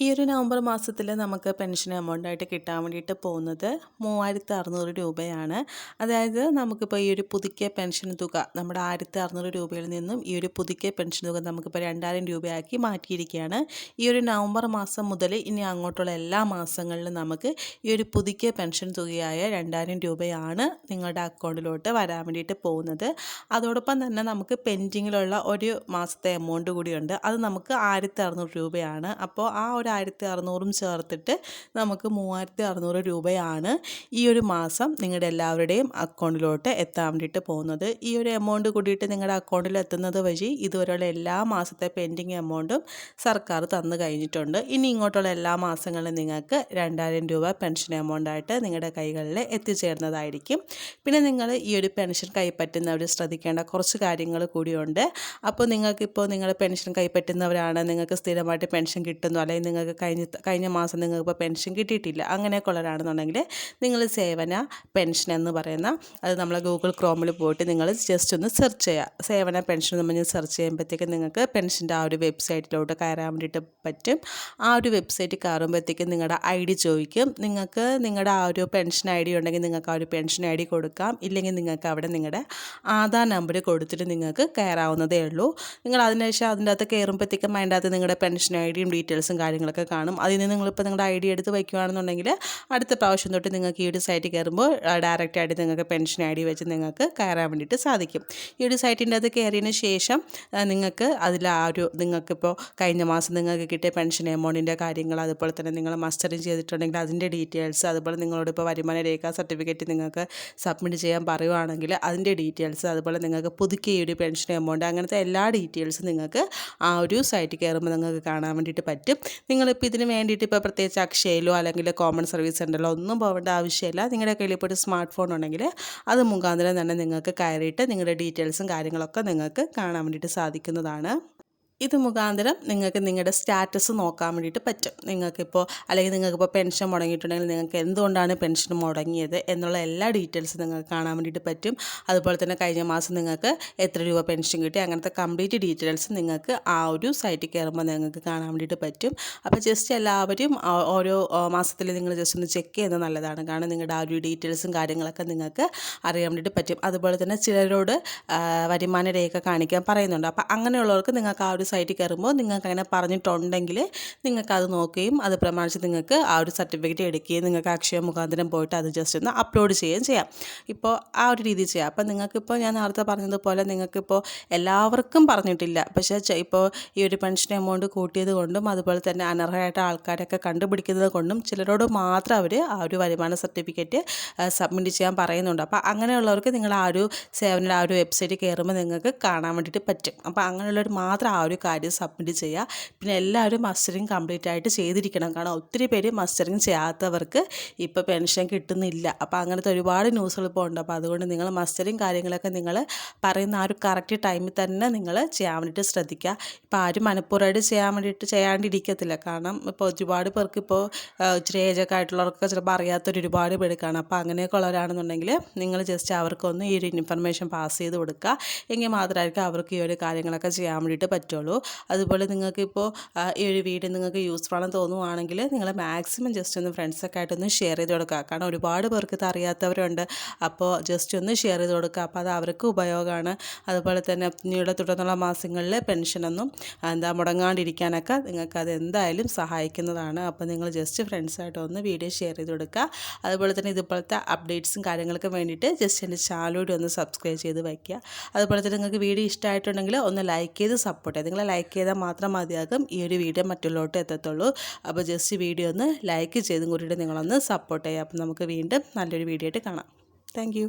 ഈ ഒരു നവംബർ മാസത്തിൽ നമുക്ക് പെൻഷൻ എമൗണ്ടായിട്ട് കിട്ടാൻ വേണ്ടിയിട്ട് പോകുന്നത് 3600 രൂപയാണ്. അതായത് നമുക്കിപ്പോൾ ഈ ഒരു പുതുക്കിയ പെൻഷൻ തുക നമ്മുടെ 1600 രൂപയിൽ നിന്നും ഈ ഒരു പുതുക്കിയ പെൻഷൻ തുക നമുക്കിപ്പോൾ 2000 രൂപയാക്കി മാറ്റിയിരിക്കുകയാണ്. ഈ ഒരു നവംബർ മാസം മുതൽ ഇനി അങ്ങോട്ടുള്ള എല്ലാ മാസങ്ങളിലും നമുക്ക് ഈ ഒരു പുതുക്കിയ പെൻഷൻ തുകയായ 2000 രൂപയാണ് നിങ്ങളുടെ അക്കൗണ്ടിലോട്ട് വരാൻ വേണ്ടിയിട്ട് പോകുന്നത്. അതോടൊപ്പം തന്നെ നമുക്ക് പെൻഡിങ്ങിലുള്ള ഒരു മാസത്തെ എമൗണ്ട് കൂടിയുണ്ട്. അത് നമുക്ക് 1600 രൂപയാണ്. അപ്പോൾ ആ ഒരു 1600 ചേർത്തിട്ട് നമുക്ക് 3600 രൂപയാണ് ഈ ഒരു മാസം നിങ്ങളുടെ എല്ലാവരുടെയും അക്കൗണ്ടിലോട്ട് എത്താൻ വേണ്ടിയിട്ട് പോകുന്നത്. ഈ ഒരു എമൗണ്ട് കൂടിയിട്ട് നിങ്ങളുടെ അക്കൗണ്ടിൽ എത്തുന്നത് വഴി ഇതുവരെയുള്ള എല്ലാ മാസത്തെ പെൻഡിങ് എമൗണ്ടും സർക്കാർ തന്നു കഴിഞ്ഞിട്ടുണ്ട്. ഇനി ഇങ്ങോട്ടുള്ള എല്ലാ മാസങ്ങളിലും നിങ്ങൾക്ക് 2000 രൂപ പെൻഷൻ എമൗണ്ടായിട്ട് നിങ്ങളുടെ കൈകളിൽ എത്തിച്ചേരുന്നതായിരിക്കും. പിന്നെ നിങ്ങൾ ഈ ഒരു പെൻഷൻ കൈപ്പറ്റുന്നവർ ശ്രദ്ധിക്കേണ്ട കുറച്ച് കാര്യങ്ങൾ കൂടിയുണ്ട്. അപ്പോൾ നിങ്ങൾക്കിപ്പോൾ നിങ്ങളുടെ പെൻഷൻ കൈപ്പറ്റുന്നവരാണ്, നിങ്ങൾക്ക് സ്ഥിരമായിട്ട് പെൻഷൻ കിട്ടുന്നു, അല്ലെങ്കിൽ നിങ്ങൾക്ക് കഴിഞ്ഞ മാസം നിങ്ങൾക്കിപ്പോൾ പെൻഷൻ കിട്ടിയിട്ടില്ല, അങ്ങനെയൊക്കെ ഉള്ളവരാണെന്നുണ്ടെങ്കിൽ നിങ്ങൾ സേവന പെൻഷൻ എന്ന് പറയുന്ന അത് നമ്മൾ ഗൂഗിൾ ക്രോമിൽ പോയിട്ട് നിങ്ങൾ ജസ്റ്റ് ഒന്ന് സെർച്ച് ചെയ്യുക. സേവന പെൻഷൻ എന്ന് പറഞ്ഞ് സെർച്ച് ചെയ്യുമ്പോഴത്തേക്കും നിങ്ങൾക്ക് പെൻഷൻ്റെ ആ ഒരു വെബ്സൈറ്റിലോട്ട് കയറാൻ വേണ്ടിയിട്ട് പറ്റും. ആ ഒരു വെബ്സൈറ്റിൽ കയറുമ്പോഴത്തേക്കും നിങ്ങളുടെ ID ചോദിക്കും. നിങ്ങൾക്ക് നിങ്ങളുടെ ആ ഒരു പെൻഷൻ ID ഉണ്ടെങ്കിൽ നിങ്ങൾക്ക് ആ ഒരു പെൻഷൻ ID കൊടുക്കാം. ഇല്ലെങ്കിൽ നിങ്ങൾക്ക് അവിടെ നിങ്ങളുടെ ആധാർ നമ്പർ കൊടുത്തിട്ട് നിങ്ങൾക്ക് കയറാവുന്നതേ ഉള്ളൂ. നിങ്ങൾ അതിനുശേഷം അതിൻ്റെ അകത്ത് കയറുമ്പോഴത്തേക്കും അതിൻ്റെ അകത്ത് നിങ്ങളുടെ പെൻഷൻ IDയും ഡീറ്റെയിൽസും കാര്യങ്ങളൊക്കെ കാണും. അതിൽ നിന്ന് നിങ്ങളിപ്പോൾ നിങ്ങളുടെ ID എടുത്ത് വയ്ക്കുകയാണെന്നുണ്ടെങ്കിൽ അടുത്ത പ്രാവശ്യം തൊട്ട് നിങ്ങൾക്ക് ഈ ഒരു സൈറ്റിൽ കയറുമ്പോൾ ഡയറക്റ്റായിട്ട് നിങ്ങൾക്ക് പെൻഷൻ ID വെച്ച് നിങ്ങൾക്ക് കയറാൻ വേണ്ടിയിട്ട് സാധിക്കും. ഈ ഒരു സൈറ്റിൻ്റെ അത് കയറിയതിന് ശേഷം നിങ്ങൾക്ക് അതിൽ ആ ഒരു നിങ്ങൾക്കിപ്പോൾ കഴിഞ്ഞ മാസം നിങ്ങൾക്ക് കിട്ടിയ പെൻഷൻ എമൗണ്ടിൻ്റെ കാര്യങ്ങൾ, അതുപോലെ തന്നെ നിങ്ങൾ മസ്റ്ററിങ് ചെയ്തിട്ടുണ്ടെങ്കിൽ അതിൻ്റെ ഡീറ്റെയിൽസ്, അതുപോലെ നിങ്ങളോട് ഇപ്പോൾ വരുമാന രേഖാ സർട്ടിഫിക്കറ്റ് നിങ്ങൾക്ക് സബ്മിറ്റ് ചെയ്യാൻ പറയുവാണെങ്കിൽ അതിൻ്റെ ഡീറ്റെയിൽസ്, അതുപോലെ നിങ്ങൾക്ക് പുതുക്കിയ ഈ ഒരു പെൻഷൻ എമൗണ്ട്, അങ്ങനത്തെ എല്ലാ ഡീറ്റെയിൽസും നിങ്ങൾക്ക് ആ ഒരു സൈറ്റിൽ കയറുമ്പോൾ നിങ്ങൾക്ക് കാണാൻ വേണ്ടിയിട്ട് പറ്റും. നിങ്ങളിപ്പോൾ ഇതിന് വേണ്ടിയിട്ട് ഇപ്പോൾ പ്രത്യേകിച്ച് അക്ഷയയിലോ അല്ലെങ്കിൽ കോമൺ സർവീസ് സെൻ്ററിലോ ഒന്നും പോകേണ്ട ആവശ്യമില്ല. നിങ്ങളുടെ കയ്യിൽ ഇപ്പോൾ ഒരു സ്മാർട്ട് ഫോൺ ഉണ്ടെങ്കിൽ അത് മുഖാന്തരം തന്നെ നിങ്ങൾക്ക് കയറിയിട്ട് നിങ്ങളുടെ ഡീറ്റെയിൽസും കാര്യങ്ങളൊക്കെ നിങ്ങൾക്ക് കാണാൻ വേണ്ടിയിട്ട് സാധിക്കുന്നതാണ്. ഇത് മുഖാന്തരം നിങ്ങൾക്ക് നിങ്ങളുടെ സ്റ്റാറ്റസ് നോക്കാൻ വേണ്ടിയിട്ട് പറ്റും. നിങ്ങൾക്കിപ്പോൾ അല്ലെങ്കിൽ നിങ്ങൾക്കിപ്പോൾ പെൻഷൻ മുടങ്ങിയിട്ടുണ്ടെങ്കിൽ നിങ്ങൾക്ക് എന്തുകൊണ്ടാണ് പെൻഷൻ മുടങ്ങിയത് എന്നുള്ള എല്ലാ ഡീറ്റെയിൽസും നിങ്ങൾക്ക് കാണാൻ വേണ്ടിയിട്ട് പറ്റും. അതുപോലെ തന്നെ കഴിഞ്ഞ മാസം നിങ്ങൾക്ക് എത്ര രൂപ പെൻഷൻ കിട്ടി, അങ്ങനത്തെ കംപ്ലീറ്റ് ഡീറ്റെയിൽസ് നിങ്ങൾക്ക് ആ ഒരു സൈറ്റിൽ കയറുമ്പോൾ നിങ്ങൾക്ക് കാണാൻ വേണ്ടിയിട്ട് പറ്റും. അപ്പോൾ ജസ്റ്റ് എല്ലാവരും ഓരോ മാസത്തിൽ നിങ്ങൾ ജസ്റ്റ് ഒന്ന് ചെക്ക് ചെയ്യുന്നത് നല്ലതാണ്. കാരണം നിങ്ങളുടെ ആ ഒരു ഡീറ്റെയിൽസും കാര്യങ്ങളൊക്കെ നിങ്ങൾക്ക് അറിയാൻ വേണ്ടിയിട്ട് പറ്റും. അതുപോലെ തന്നെ ചിലരോട് വരുമാന രേഖ കാണിക്കാൻ പറയുന്നുണ്ട്. അപ്പോൾ അങ്ങനെയുള്ളവർക്ക് നിങ്ങൾക്ക് ആ ഒരു സൈറ്റിൽ കയറുമ്പോൾ നിങ്ങൾക്ക് അങ്ങനെ പറഞ്ഞിട്ടുണ്ടെങ്കിൽ നിങ്ങൾക്ക് അത് നോക്കുകയും അത് പ്രമാണിച്ച് നിങ്ങൾക്ക് ആ ഒരു സർട്ടിഫിക്കറ്റ് എടുക്കുകയും നിങ്ങൾക്ക് അക്ഷയ മുഖാന്തരം പോയിട്ട് അത് ജസ്റ്റ് ഒന്ന് അപ്ലോഡ് ചെയ്യുകയും ചെയ്യാം. ഇപ്പോൾ ആ ഒരു രീതിയിൽ ചെയ്യാം. അപ്പോൾ നിങ്ങൾക്കിപ്പോൾ ഞാൻ നേരത്തെ പറഞ്ഞതുപോലെ നിങ്ങൾക്കിപ്പോൾ എല്ലാവർക്കും പറഞ്ഞിട്ടില്ല, പക്ഷേ ഇപ്പോൾ ഈ ഒരു പെൻഷൻ എമൗണ്ട് കൂട്ടിയത് കൊണ്ടും അതുപോലെ തന്നെ അനർഹരായിട്ട് ആൾക്കാരൊക്കെ കണ്ടുപിടിക്കുന്നത് കൊണ്ടും ചിലരോട് മാത്രം അവർ ആ ഒരു വരുമാന സർട്ടിഫിക്കറ്റ് സബ്മിറ്റ് ചെയ്യാൻ പറയുന്നുണ്ട്. അപ്പോൾ അങ്ങനെയുള്ളവർക്ക് നിങ്ങൾ ആ ഒരു സേവനയുടെ ആ ഒരു വെബ്സൈറ്റിൽ കയറുമ്പോൾ നിങ്ങൾക്ക് കാണാൻ വേണ്ടിയിട്ട് പറ്റും. അപ്പോൾ അങ്ങനെയുള്ളവർ മാത്രം ആ ഒരു കാര്യം സബ്മിറ്റ് ചെയ്യുക. പിന്നെ എല്ലാവരും മസ്റ്ററിങ് കംപ്ലീറ്റ് ആയിട്ട് ചെയ്തിരിക്കണം. കാരണം ഒത്തിരി പേര് മസ്റ്ററിങ് ചെയ്യാത്തവർക്ക് ഇപ്പോൾ പെൻഷൻ കിട്ടുന്നില്ല. അപ്പോൾ അങ്ങനത്തെ ഒരുപാട് ന്യൂസുകൾ ഇപ്പോൾ ഉണ്ട്. അപ്പോൾ അതുകൊണ്ട് നിങ്ങൾ മസ്റ്ററിങ് കാര്യങ്ങളൊക്കെ നിങ്ങൾ പറയുന്ന ആ ഒരു കറക്റ്റ് ടൈമിൽ തന്നെ നിങ്ങൾ ചെയ്യാൻ വേണ്ടിയിട്ട് ശ്രദ്ധിക്കുക. ഇപ്പോൾ ആരും മനഃപൂർവ്വമായിട്ട് ചെയ്യാണ്ടിരിക്കത്തില്ല. കാരണം ഇപ്പോൾ ഒരുപാട് പേർക്ക് ഇപ്പോൾ ഇച്ചിരി ഏജൊക്കെ ആയിട്ടുള്ളവർക്ക് ചിലപ്പോൾ അറിയാത്തൊരു ഒരുപാട് പേര് കാണാം. അപ്പോൾ അങ്ങനെയൊക്കെ ഉള്ളവരാണെന്നുണ്ടെങ്കിൽ നിങ്ങൾ ജസ്റ്റ് അവർക്കൊന്ന് ഈ ഒരു ഇൻഫർമേഷൻ പാസ് ചെയ്ത് കൊടുക്കുക. എങ്കിൽ മാത്രമായിരിക്കും അവർക്ക് ഈ ഒരു കാര്യങ്ങളൊക്കെ ചെയ്യാൻ വേണ്ടിയിട്ട് പറ്റുള്ളൂ. അതുപോലെ നിങ്ങൾക്കിപ്പോൾ ഈ ഒരു വീഡിയോ നിങ്ങൾക്ക് യൂസ്ഫുൾ ആണെന്ന് തോന്നുവാണെങ്കിൽ നിങ്ങൾ മാക്സിമം ജസ്റ്റ് ഒന്ന് ഫ്രണ്ട്സൊക്കെ ആയിട്ടൊന്ന് ഷെയർ ചെയ്ത് കൊടുക്കുക. കാരണം ഒരുപാട് പേർക്ക് ഇത് അറിയാത്തവരുണ്ട്. അപ്പോൾ ജസ്റ്റ് ഒന്ന് ഷെയർ ചെയ്ത് കൊടുക്കുക. അപ്പോൾ അത് അവർക്ക് ഉപയോഗമാണ്. അതുപോലെ തന്നെ പിന്നീട് തുടർന്നുള്ള മാസങ്ങളിൽ പെൻഷനൊന്നും മുടങ്ങാണ്ടിരിക്കാനൊക്കെ നിങ്ങൾക്കത് എന്തായാലും സഹായിക്കുന്നതാണ്. അപ്പോൾ നിങ്ങൾ ജസ്റ്റ് ഫ്രണ്ട്സായിട്ടൊന്ന് വീഡിയോ ഷെയർ ചെയ്ത് കൊടുക്കുക. അതുപോലെ തന്നെ ഇതുപോലത്തെ അപ്ഡേറ്റ്സും കാര്യങ്ങൾക്ക് വേണ്ടിയിട്ട് ജസ്റ്റ് എൻ്റെ ചാനലോട് ഒന്ന് സബ്സ്ക്രൈബ് ചെയ്ത് വയ്ക്കുക. അതുപോലെ തന്നെ നിങ്ങൾക്ക് വീഡിയോ ഇഷ്ടമായിട്ടുണ്ടെങ്കിൽ ഒന്ന് ലൈക്ക് ചെയ്ത് സപ്പോർട്ട് ചെയ്യുക. നിങ്ങൾ ലൈക്ക് ചെയ്താൽ മാത്രം മതിയാകും ഈ ഒരു വീഡിയോ മറ്റുള്ളവർക്ക് എത്തത്തുള്ളൂ. അപ്പോൾ ജസ്റ്റ് വീഡിയോ ഒന്ന് ലൈക്ക് ചെയ്തും കൂടിയിട്ട് നിങ്ങളൊന്ന് സപ്പോർട്ട് ചെയ്യുക. അപ്പോൾ നമുക്ക് വീണ്ടും നല്ലൊരു വീഡിയോ ആയിട്ട് കാണാം. താങ്ക്